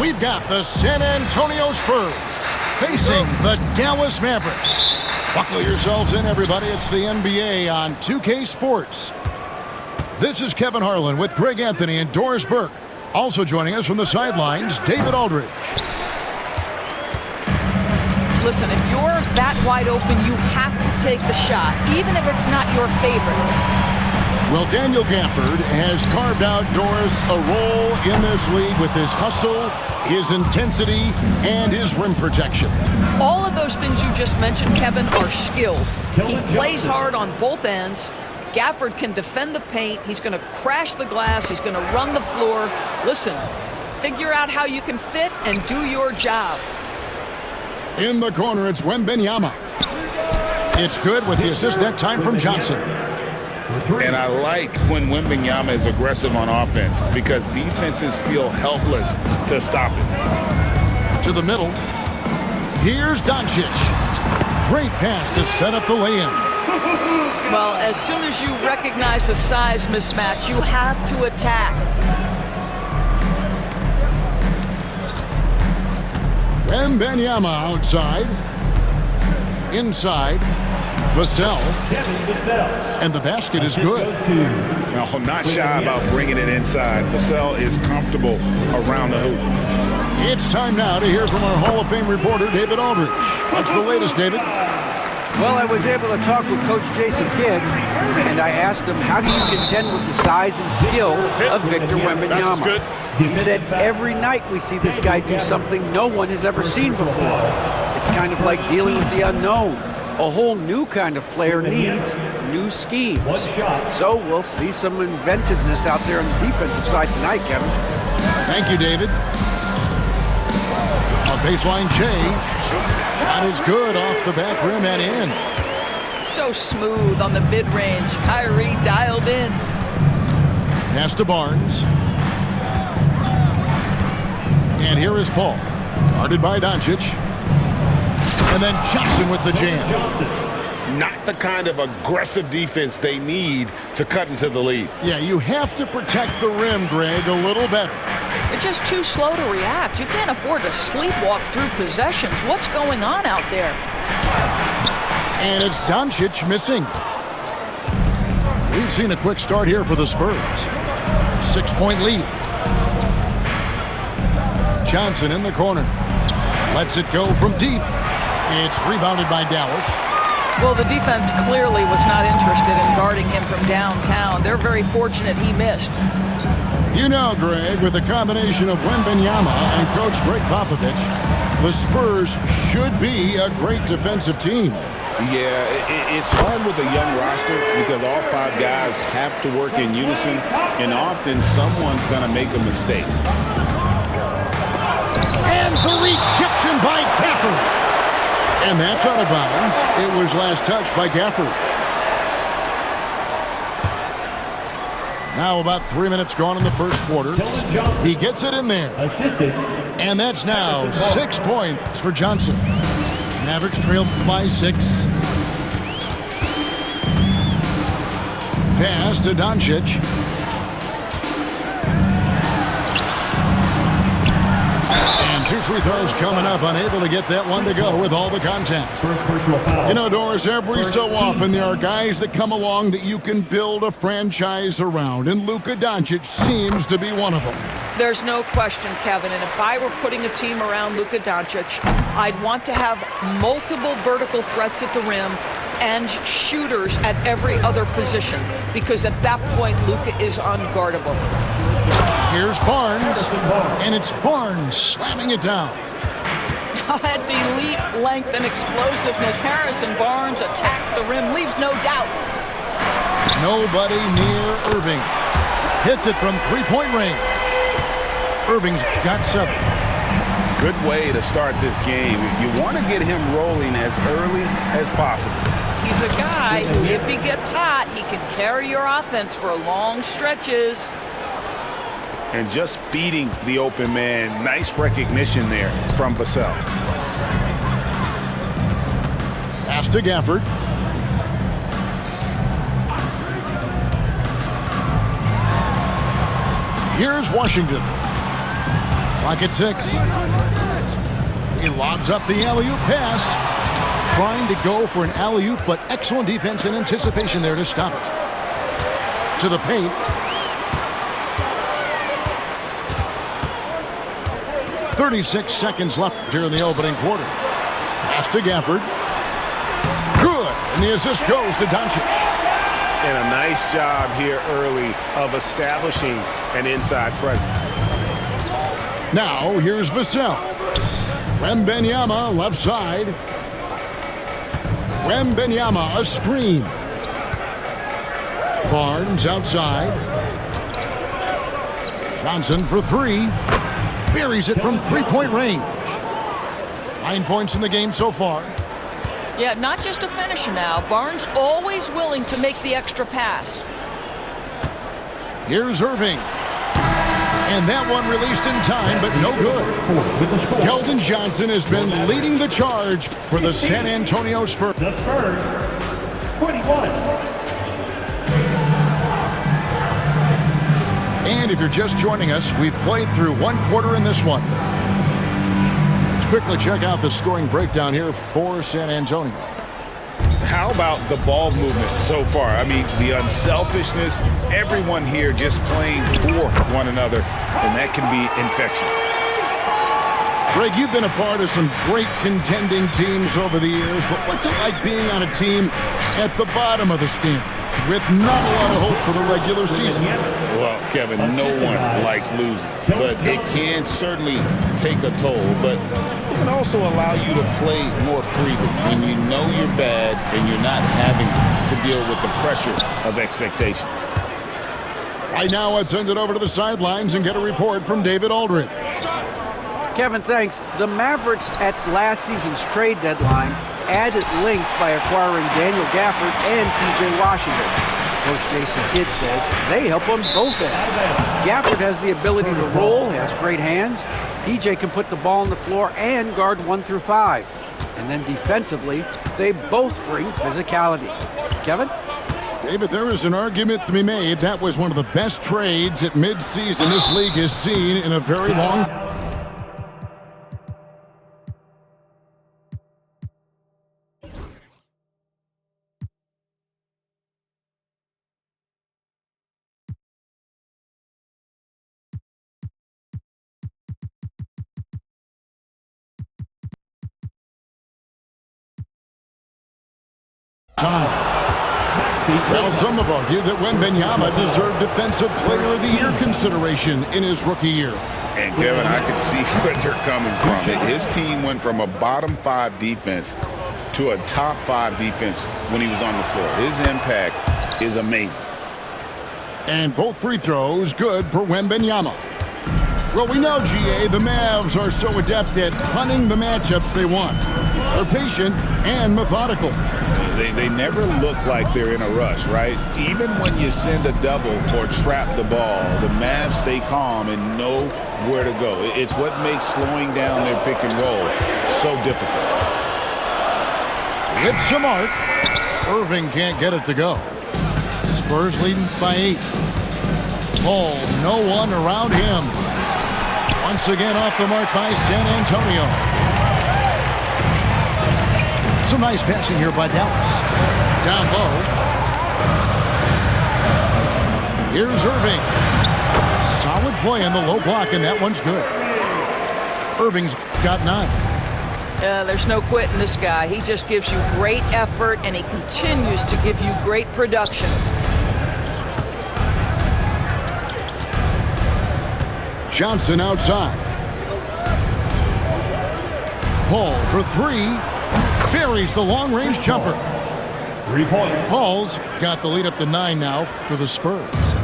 We've got the San Antonio Spurs facing the Dallas Mavericks. Buckle yourselves in, everybody. It's the NBA on 2K Sports. This is Kevin Harlan with Greg Anthony and Doris Burke. Also joining us from the sidelines, David Aldridge. Listen, if you're that wide open, you have to take the shot, even if it's not your favorite. Well, Daniel Gafford has carved out, Doris, a role in this league with his hustle, his intensity, and his rim protection. All of those things you just mentioned, Kevin, are skills. He plays hard on both ends. Gafford can defend the paint. He's going to crash the glass. He's going to run the floor. Listen, figure out how you can fit and do your job. In the corner, it's WEMBY. It's good with the assist that time from Johnson. And I like when WEMBY is aggressive on offense because defenses feel helpless to stop it. To the middle. Here's Doncic. Great pass to set up the lay-in. Well, as soon as you recognize a size mismatch, you have to attack. WEMBY outside. Inside. Vassell. And the basket is good. No, not shy about bringing it inside. Vassell is comfortable around the hoop. It's time now to hear from our Hall of Fame reporter, David Aldridge. What's the latest, David? Well, I was able to talk with Coach Jason Kidd, and I asked him, how do you contend with the size and skill of Victor Wembanyama? He said, every night we see this guy do something no one has ever seen before. It's kind of like dealing with the unknown. A whole new kind of player needs new schemes. So we'll see some inventiveness out there on the defensive side tonight, Kevin. Thank you, David. On baseline, Jay. Shot is good off the back rim and in. So smooth on the mid-range. Kyrie dialed in. Pass to Barnes. And here is Paul. Guarded by Doncic. And then Johnson with the jam. Not the kind of aggressive defense they need to cut into the lead. Yeah, you have to protect the rim, Greg, a little better. They're just too slow to react. You can't afford to sleepwalk through possessions. What's going on out there? And it's Doncic missing. We've seen a quick start here for the Spurs. 6-point lead. Johnson in the corner. Lets it go from deep. It's rebounded by Dallas. Well, the defense clearly was not interested in guarding him from downtown. They're very fortunate he missed. You know, Greg, with a combination of WEMBY and Coach Greg Popovich, the Spurs should be a great defensive team. Yeah, it's hard with a young roster because all five guys have to work in unison, and often someone's going to make a mistake. And the rejection by Gafford. And that's out of bounds. It was last touched by Gafford. Now about 3 minutes gone in the first quarter. He gets it in there. And that's now 6 points for Johnson. Mavericks trail by 6. Pass to Doncic. And 2 free throws coming up. Unable to get that one to go with all the contact. You know, Doris, every so often there are guys that come along that you can build a franchise around. And Luka Doncic seems to be one of them. There's no question, Kevin. And if I were putting a team around Luka Doncic, I'd want to have multiple vertical threats at the rim and shooters at every other position. Because at that point, Luka is unguardable. Here's Barnes, and it's Barnes slamming it down. That's elite length and explosiveness. Harrison Barnes attacks the rim, leaves no doubt. Nobody near Irving. Hits it from 3-point range. Irving's got 7. Good way to start this game. You want to get him rolling as early as possible. He's a guy who, if he gets hot, he can carry your offense for long stretches. And just feeding the open man. Nice recognition there from Vassell. Pass to Gafford. Here's Washington. Clock at 6. He lobs up the alley-oop pass. Trying to go for an alley-oop, but excellent defense and anticipation there to stop it. To the paint. 36 seconds left here in the opening quarter. Pass to Gafford. Good. And the assist goes to Doncic. And a nice job here early of establishing an inside presence. Now, here's Vassell. Wembanyama, left side. Wembanyama, a screen. Barnes outside. Johnson for 3. Buries it from three-point range. 9 points in the game so far. Yeah, not just a finisher now. Barnes always willing to make the extra pass. Here's Irving. And that one released in time, but no good. Keldon Johnson has been leading the charge for the San Antonio Spurs. The Spurs, 21. And if you're just joining us, we've played through one quarter in this one. Let's quickly check out the scoring breakdown here for San Antonio. How about the ball movement so far? I mean, the unselfishness, everyone here just playing for one another, and that can be infectious. Greg, you've been a part of some great contending teams over the years, but what's it like being on a team at the bottom of the standings with not a lot of hope for the regular season? Well, Kevin, no one likes losing, but it can certainly take a toll. But it can also allow you to play more freely when you know you're bad and you're not having to deal with the pressure of expectations. Right now, let's send it over to the sidelines and get a report from David Aldridge. Kevin, thanks. The Mavericks at last season's trade deadline added length by acquiring Daniel Gafford and P.J. Washington. Coach Jason Kidd says they help on both ends. Gafford has the ability to roll, has great hands. P.J. can put the ball on the floor and guard 1 through 5. And then defensively, they both bring physicality. Kevin? David, there is an argument to be made. That was one of the best trades at midseason this league has seen in a very long time. Well, some have argued that Wembanyama deserved Defensive Player of the Year consideration in his rookie year. And, Kevin, I could see where they're coming from. His team went from a bottom 5 defense to a top 5 defense when he was on the floor. His impact is amazing. And both free throws good for Wembanyama. Well, we know, GA, the Mavs are so adept at hunting the matchups they want. They're patient and methodical. They never look like they're in a rush, right? Even when you send a double or trap the ball, the Mavs stay calm and know where to go. It's what makes slowing down their pick and roll so difficult. With some arc, Irving can't get it to go. Spurs leading by 8. Ball, no one around him. Once again off the mark by San Antonio. Some nice passing here by Dallas. Down low. Here's Irving. Solid play in the low block, and that one's good. Irving's got 9. There's no quitting this guy. He just gives you great effort, and he continues to give you great production. Johnson outside. Paul for 3. Buries the long-range jumper. 3 points. Paul's got the lead up to 9 now for the Spurs.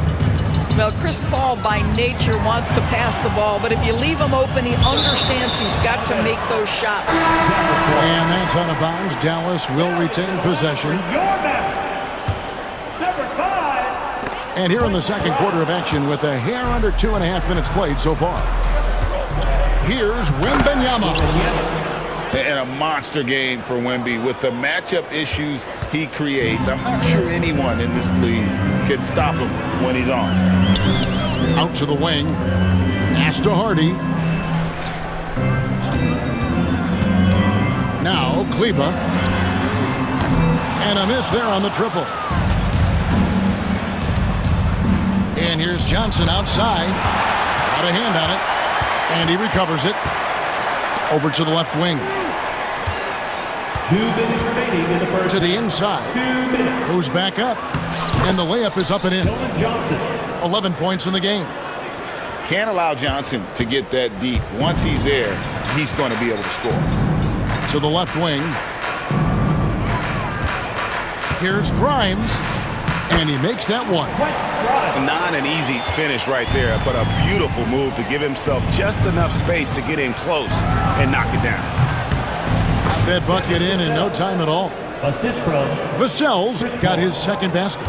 Well, Chris Paul by nature wants to pass the ball, but if you leave him open, he understands he's got to make those shots. And that's out of bounds. Dallas will retain possession. Number 5. And here in the second quarter of action with a hair under 2.5 minutes played so far. Here's Wembanyama. And a monster game for Wemby with the matchup issues he creates. I'm not sure anyone in this league can stop him when he's on. Out to the wing. Pass to Hardy. Now, Kleba. And a miss there on the triple. And here's Johnson outside. Got a hand on it. And he recovers it. Over to the left wing. 2 minutes remaining in the first. To the inside. 2 minutes. Goes back up. And the layup is up and in. Johnson. 11 points in the game. Can't allow Johnson to get that deep. Once he's there, he's going to be able to score. To the left wing. Here's Grimes. And he makes that one. Not an easy finish right there, but a beautiful move to give himself just enough space to get in close and knock it down. That bucket in no time at all. Assist from Vassell's got his second basket.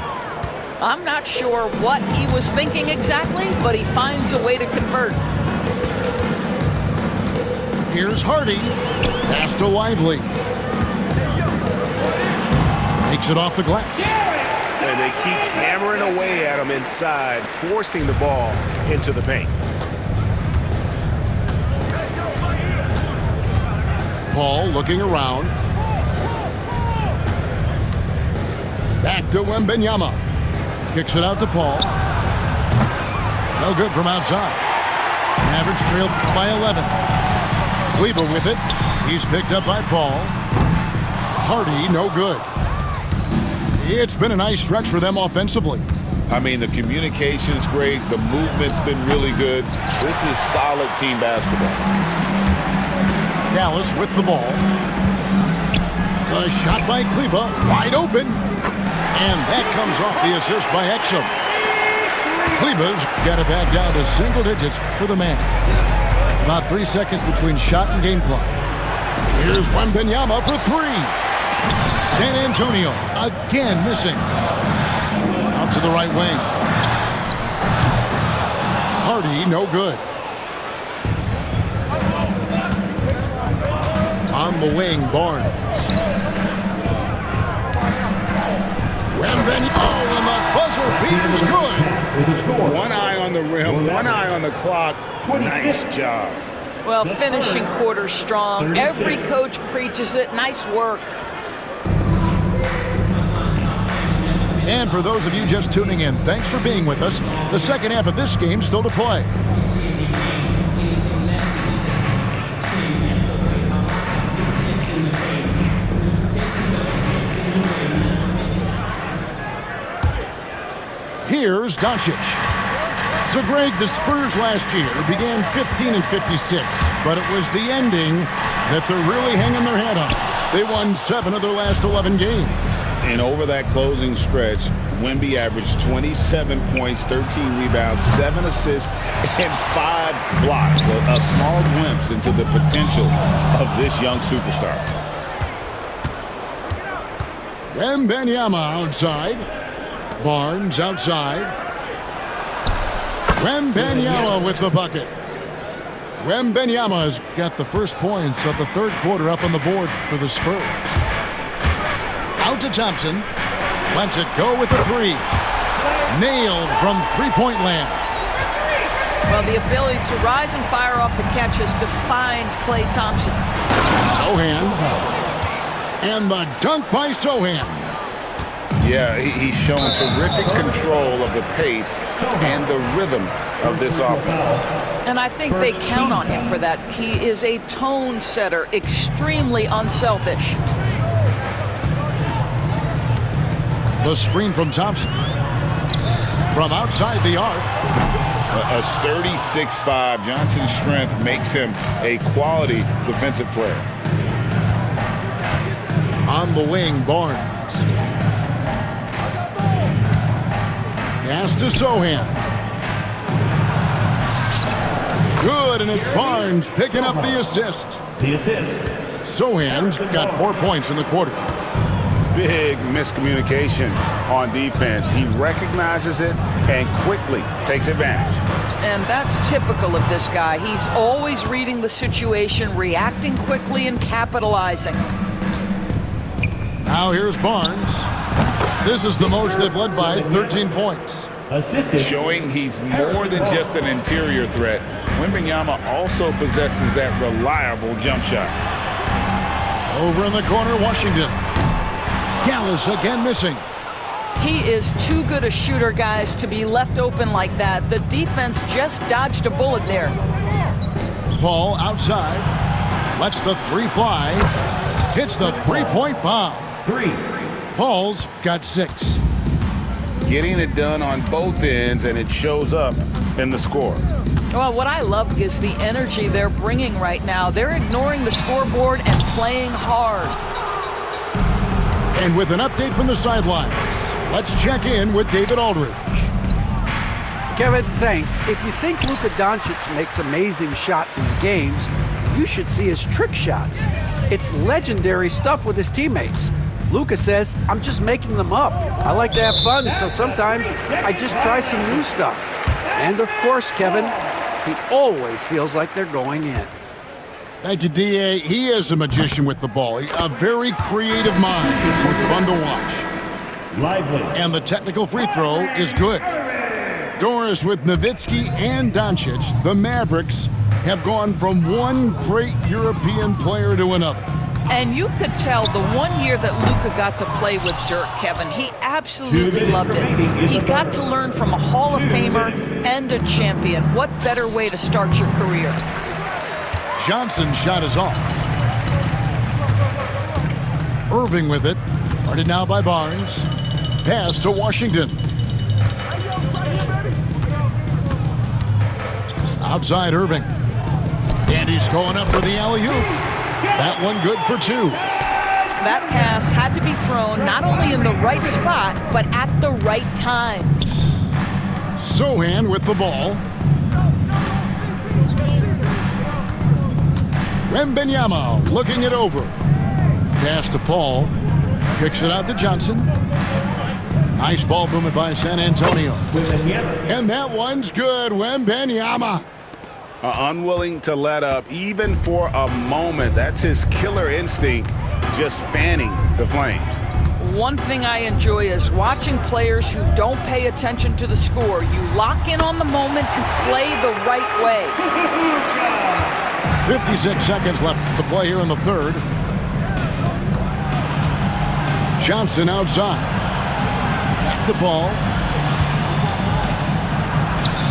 I'm not sure what he was thinking exactly, but he finds a way to convert. Here's Hardy. Pass to Lively. Takes it off the glass. And they keep hammering away at him inside, forcing the ball into the paint. Paul looking around. Back to Wembanyama. Kicks it out to Paul. No good from outside. Mavericks trailed by 11. Kleba with it. He's picked up by Paul. Hardy, no good. It's been a nice stretch for them offensively. I mean, the communication's great. The movement's been really good. This is solid team basketball. Dallas with the ball. A shot by Kleba, wide open. And that comes off the assist by Exum. Kleba's got it back down to single digits for the Mavs. About 3 seconds between shot and game clock. Here's Wembanyama for three. San Antonio again missing. Out to the right wing. Hardy, no good. On the wing, Barnes. Wembanyama, and the buzzer beat is good. One eye on the rim, one eye on the clock. Nice job. Well, finishing quarter strong. Every coach preaches it. Nice work. And for those of you just tuning in, thanks for being with us. The second half of this game still to play. Here's Doncic. So, Greg, the Spurs last year began 15-56, but it was the ending that they're really hanging their head on. They won 7 of their last 11 games. And over that closing stretch, Wemby averaged 27 points, 13 rebounds, 7 assists, and 5 blocks. A small glimpse into the potential of this young superstar. Wembanyama outside. Barnes outside. Wembanyama with the bucket. Wembanyama's got the first points of the third quarter up on the board for the Spurs. Out to Thompson. Lets it go with the three. Nailed from three-point land. Well, the ability to rise and fire off the catch has defined Klay Thompson. Sohan. And the dunk by Sohan. Yeah, he's shown terrific control of the pace and the rhythm of this offense. And I think they count on him for that. He is a tone setter, extremely unselfish. The screen from Thompson. From outside the arc. A sturdy 6'5", Johnson's strength makes him a quality defensive player. On the wing, Barnes. Pass to Sohan. Good, and it's Barnes picking up the assist. The assist. Sohan's got 4 points in the quarter. Big miscommunication on defense. He recognizes it and quickly takes advantage. And that's typical of this guy. He's always reading the situation, reacting quickly, and capitalizing. Now here's Barnes. This is the most they've led by, 13 points. Assisted. Showing he's more than just an interior threat. Wembanyama also possesses that reliable jump shot. Over in the corner, Washington. Dallas again missing. He is too good a shooter, guys, to be left open like that. The defense just dodged a bullet there. Paul outside. Lets the three fly. Hits the three-point bomb. 3. Paul's got 6. Getting it done on both ends, and it shows up in the score. Well, what I love is the energy they're bringing right now. They're ignoring the scoreboard and playing hard. And with an update from the sidelines, let's check in with David Aldridge. Kevin, thanks. If you think Luka Doncic makes amazing shots in the games, you should see his trick shots. It's legendary stuff with his teammates. Luka says, I'm just making them up. I like to have fun, so sometimes I just try some new stuff. And of course, Kevin, he always feels like they're going in. Thank you, D.A. He is a magician with the ball. A very creative mind. It's fun to watch. Lively. And the technical free throw is good. Doris with Nowitzki and Doncic, the Mavericks have gone from one great European player to another. And you could tell the 1 year that Luka got to play with Dirk, Kevin, he absolutely loved it. He got to learn from a Hall of Famer and a champion. What better way to start your career? Johnson's shot is off. Irving with it. Guarded now by Barnes. Pass to Washington. Outside Irving. And he's going up for the alley-oop. That one good for 2. That pass had to be thrown not only in the right spot, but at the right time. Sohan with the ball. Wembanyama looking it over. Pass to Paul. Kicks it out to Johnson. Nice ball movement by San Antonio. And that one's good. Wembanyama. Unwilling to let up even for a moment. That's his killer instinct, just fanning the flames. One thing I enjoy is watching players who don't pay attention to the score. You lock in on the moment and play the right way. 56 seconds left to play here in the third. Johnson outside. Back to Paul.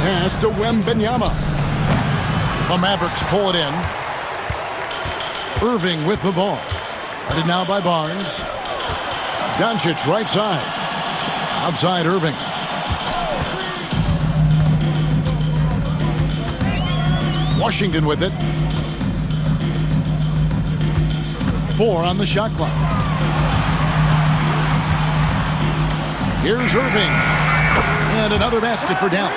Pass to Wembanyama. The Mavericks pull it in. Irving with the ball. Guarded now by Barnes. Doncic right side. Outside Irving. Washington with it. 4 on the shot clock. Here's Irving. And another basket for Dallas.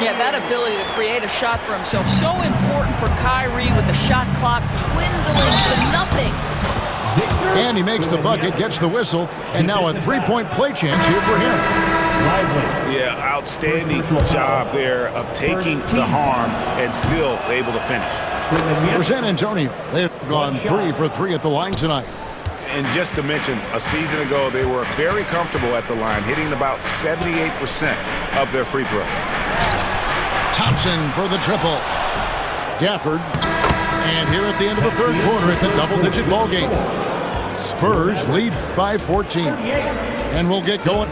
Yeah, that ability to create a shot for himself, so important for Kyrie with the shot clock dwindling to nothing. And he makes the bucket, gets the whistle, and now a three-point play chance here for him. Yeah, outstanding job there of taking the harm and still able to finish. For San Antonio, they've gone 3 for 3 at the line tonight. And just to mention, a season ago, they were very comfortable at the line, hitting about 78% of their free throws. Thompson for the triple. Gafford. And here at the end of the third quarter, it's a double-digit ball game. Spurs lead by 14. And we'll get going.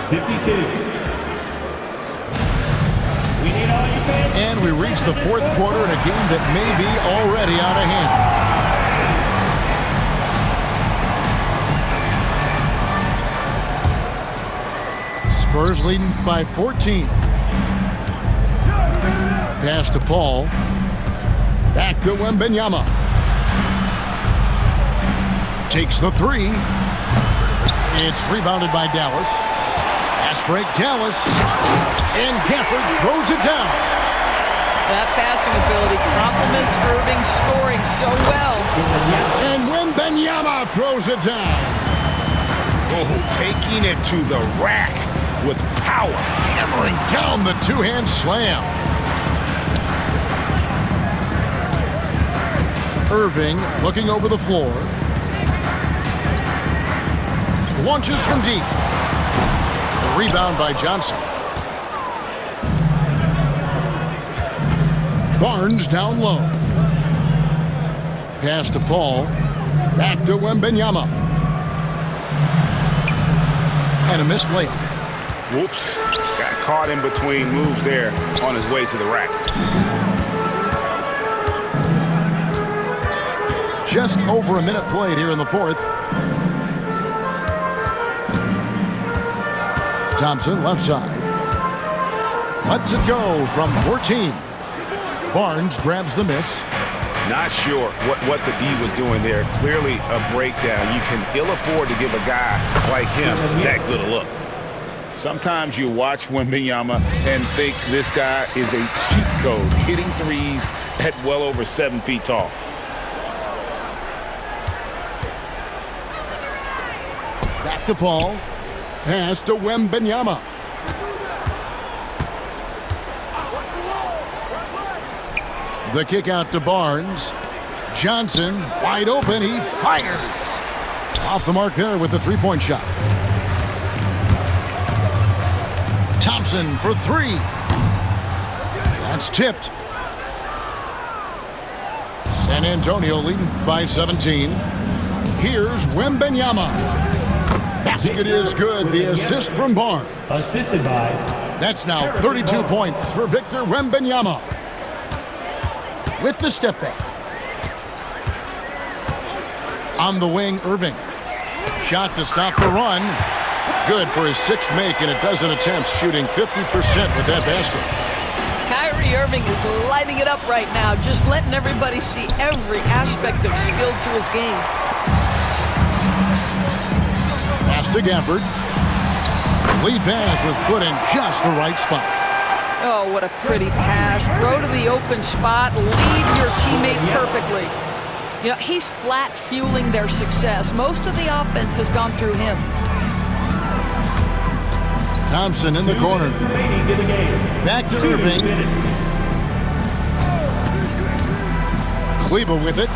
52. And we reach the fourth quarter in a game that may be already out of hand. Spurs leading by 14. Pass to Paul. Back to Wembanyama. Takes the 3. It's rebounded by Dallas. Pass break, Dallas. And Gafford throws it down. That passing ability complements Irving's scoring so well. And Wembanyama throws it down. Oh, taking it to the rack with power. Hammering down the two-hand slam. Irving looking over the floor. Launches from deep. A rebound by Johnson. Barnes down low. pass to Paul. Back to Wembanyama. And a missed layup. Whoops. Got caught in between moves there on his way to the rack. Just over a minute played here in the fourth. Thompson, left side. Lets it go from 14. Barnes grabs the miss. Not sure what the D was doing there. Clearly a breakdown. You can ill afford to give a guy like him that good a look. Sometimes you watch Wembanyama and think this guy is a cheat code, hitting threes at well over 7 feet tall. Back to Paul. Pass to Wembanyama. The kick out to Barnes. Johnson wide open. He fires. Off the mark there with the three-point shot. Thompson for three. That's tipped. San Antonio leading by 17. Here's Wembanyama. Basket is good. The assist from Barnes. Assisted by. That's now 32 points for Victor Wembanyama. With the step back. On the wing, Irving. Shot to stop the run. Good for his sixth make in a dozen attempts, shooting 50% with that basket. Kyrie Irving is lighting it up right now, just letting everybody see every aspect of skill to his game. Pass to Gafford. Lead pass was put in just the right spot. Oh, what a pretty pass. Throw to the open spot. Lead your teammate perfectly. You know, he's flat fueling their success. Most of the offense has gone through him. Thompson in the corner. Back to Irving. Kleba with it.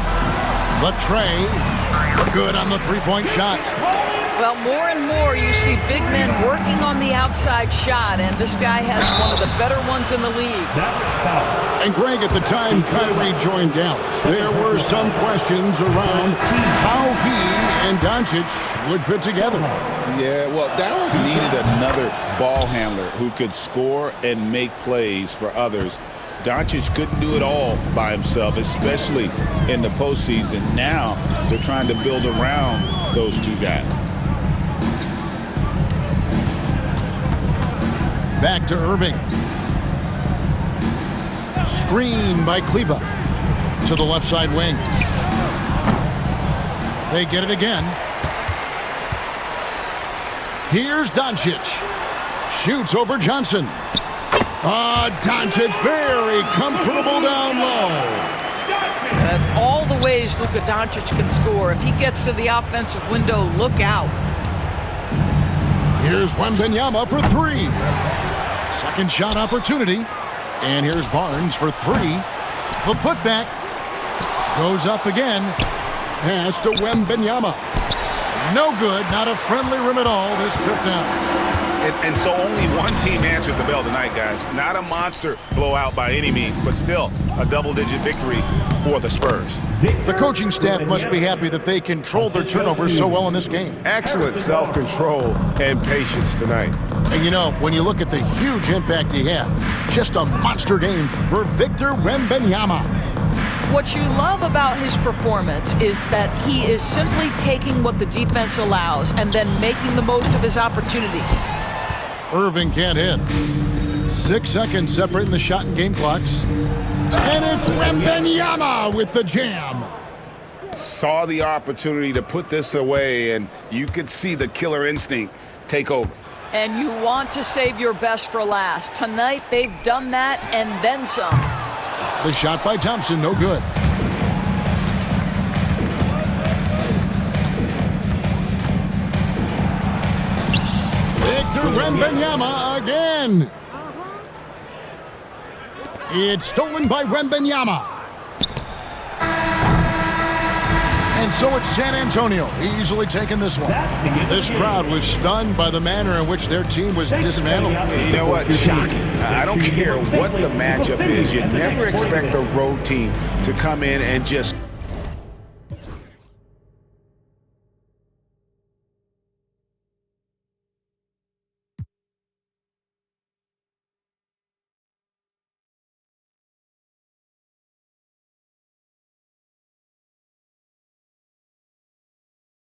Latrey. Good on the three-point shot. Well, more and more you see big men working on the outside shot, and this guy has one of the better ones in the league. And Greg, at the time Kyrie joined Dallas, there were some questions around how he and Doncic would fit together. Yeah, well, Dallas needed another ball handler who could score and make plays for others. Doncic couldn't do it all by himself, especially in the postseason. Now they're trying to build around those two guys. Back to Irving. Screen by Kleba to the left side wing. They get it again. Here's Doncic. Shoots over Johnson. Doncic very comfortable down low. All the ways Luka Doncic can score. If he gets to the offensive window, look out. Here's Wembanyama for three. Second shot opportunity. And here's Barnes for three. The putback goes up again. Pass to Wembanyama. No good. Not a friendly rim at all this trip down. And so only one team answered the bell tonight, guys. Not a monster blowout by any means, but still a double-digit victory for the Spurs. The coaching staff must be happy that they controlled their turnovers so well in this game. Excellent self-control and patience tonight. And you know, when you look at the huge impact he had, just a monster game for Victor Wembanyama. What you love about his performance is that he is simply taking what the defense allows and then making the most of his opportunities. Irving can't hit. 6 seconds separating the shot and game clocks. And it's Wembanyama with the jam. Saw the opportunity to put this away, and you could see the killer instinct take over. And you want to save your best for last. Tonight, they've done that and then some. The shot by Thompson, no good. Victor Wembanyama again. It's stolen by Wembanyama. And so it's San Antonio easily taking this one. This crowd was stunned by the manner in which their team was dismantled. You know what? Shocking. I don't care what the matchup is. You never expect a road team to come in and just